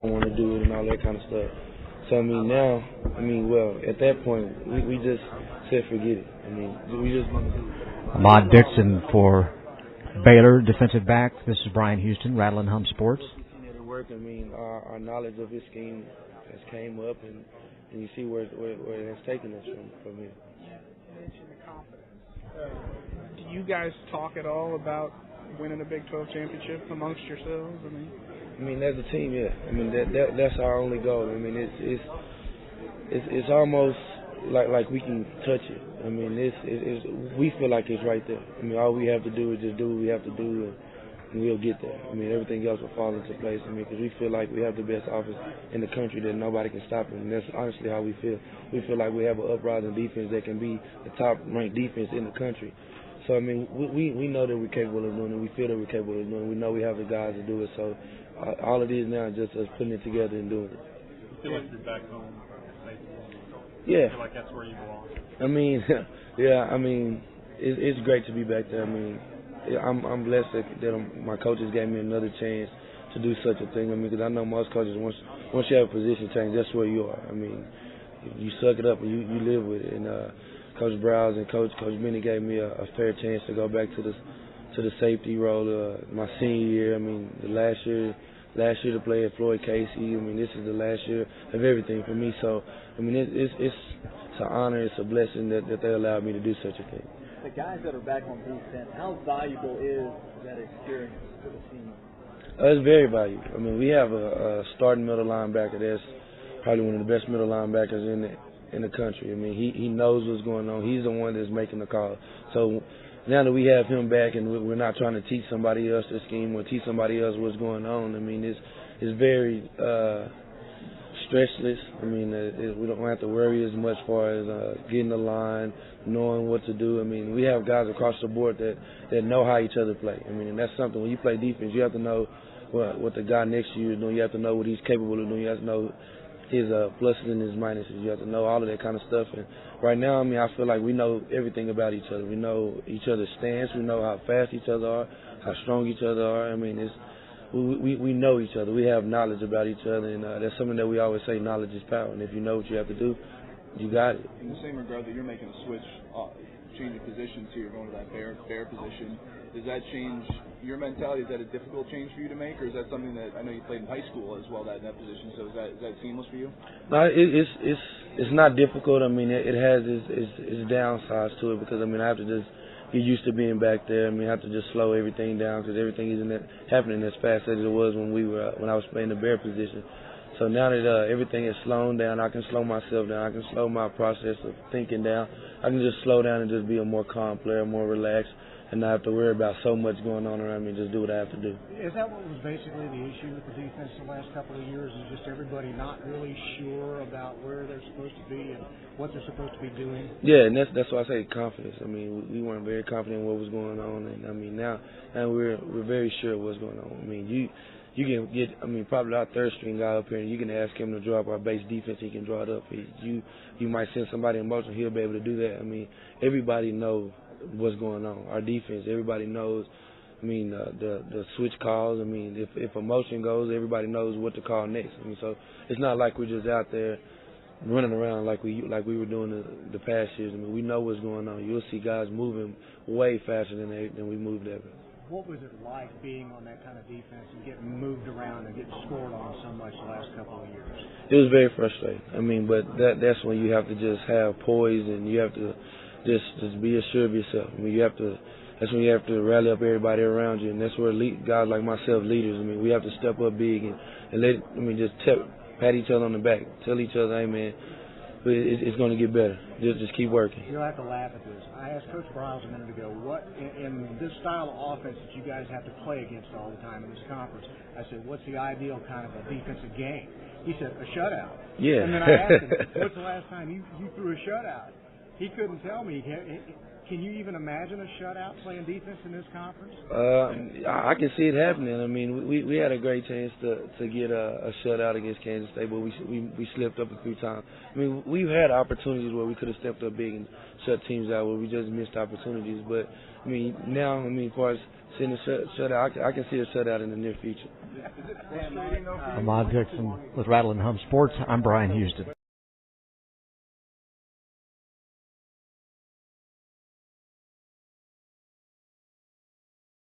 want to do it and all that kind of stuff. So, I mean, now, well, at that point, we just said forget it. I mean, we just want to do it. Ahmad Dixon for Baylor, defensive back. This is Bryan Houston, Rattle and Hum Sports. Work. I mean, our knowledge of his scheme has came up, and you see where it has taken us from here. You mentioned the confidence. Do you guys talk at all about winning a Big 12 championship amongst yourselves? I mean, as a team, yeah. I mean, that's our only goal. I mean, it's almost like we can touch it. I mean, we feel like it's right there. I mean, all we have to do is just do what we have to do, and we'll get there. I mean, everything else will fall into place. I mean, because we feel like we have the best offense in the country that nobody can stop it. And that's honestly how we feel. We feel like we have an uprising defense that can be the top-ranked defense in the country. So, I mean, we know that we're capable of doing it. We feel that we're capable of doing it. We know we have the guys to do it. So, all it is now is just us putting it together and doing it. You feel like you're back home? Yeah. You feel like that's where you belong? I mean, yeah, I mean, it's great to be back there. I mean, I'm blessed that my coaches gave me another chance to do such a thing. I mean, because I know most coaches, once you have a position change, that's where you are. I mean, you suck it up and you live with it. And Coach Browse and Coach Benny gave me a fair chance to go back to the safety role my senior year. I mean, the last year to play at Floyd Casey. I mean, this is the last year of everything for me. So, I mean, it's an honor, it's a blessing that they allowed me to do such a thing. The guys that are back on defense, how valuable is that experience to the team? It's very valuable. I mean, we have a starting middle linebacker that's probably one of the best middle linebackers in the country. I mean, he knows what's going on. He's the one that's making the call. So now that we have him back and we're not trying to teach somebody else the scheme or teach somebody else what's going on, I mean, it's very stressless. I mean, we don't have to worry as much as far as getting the line, knowing what to do. I mean, we have guys across the board that know how each other play. I mean, and that's something. When you play defense, you have to know what the guy next to you is doing. You have to know what he's capable of doing. You have to know his pluses and his minuses. You have to know all of that kind of stuff. And right now, I mean, I feel like we know everything about each other. We know each other's stance. We know how fast each other are, how strong each other are. I mean, we know each other. We have knowledge about each other, and that's something that we always say, knowledge is power. And if you know what you have to do, you got it. In the same regard that you're making a switch, change of positions here, going to that bear position, does that change your mentality? Is that a difficult change for you to make, or is that something that I know you played in high school as well, that position? So is that seamless for you? No, it's not difficult. I mean, it has its downsides to it because I mean I have to just get used to being back there. I mean, I have to just slow everything down because everything isn't happening as fast as it was when I was playing the bear position. So now that everything is slowing down, I can slow myself down. I can slow my process of thinking down. I can just slow down and just be a more calm player, more relaxed, and not have to worry about so much going on around me. Just do what I have to do. Is that what was basically the issue with the defense the last couple of years? Is just everybody not really sure about where they're supposed to be and what they're supposed to be doing? Yeah, and that's why I say confidence. I mean, we weren't very confident in what was going on, and I mean now we're very sure what's going on. I mean you can get, I mean, probably our third string guy up here, and you can ask him to draw up our base defense. He can draw it up. You might send somebody in motion. He'll be able to do that. I mean, everybody knows what's going on. Our defense, everybody knows. I mean, the switch calls. I mean, if a motion goes, everybody knows what to call next. I mean, so it's not like we're just out there running around like we were doing the past years. I mean, we know what's going on. You'll see guys moving way faster than we moved ever. What was it like being on that kind of defense and getting moved around and getting scored on so much the last couple of years? It was very frustrating. I mean, but that's when you have to just have poise and you have to just be assured of yourself. I mean, that's when you have to rally up everybody around you, and that's where guys like myself, leaders. I mean, we have to step up big and just pat each other on the back, tell each other, hey man, it's going to get better. Just keep working. You'll have to laugh at this. I asked Coach Bryan a minute ago, what in this style of offense that you guys have to play against all the time in this conference, I said, what's the ideal kind of a defensive game? He said, a shutout. Yeah. And then I asked him, what's the last time you threw a shutout? He couldn't tell me. Can you even imagine a shutout playing defense in this conference? I can see it happening. I mean, we had a great chance to get a shutout against Kansas State, but we slipped up a few times. I mean, we've had opportunities where we could have stepped up big and shut teams out where we just missed opportunities. But, I mean, now, as far as seeing a shutout, I can see a shutout in the near future. Is it frustrating though? Ahmad Dixon with Rattle and Hum Sports. I'm Bryan Houston.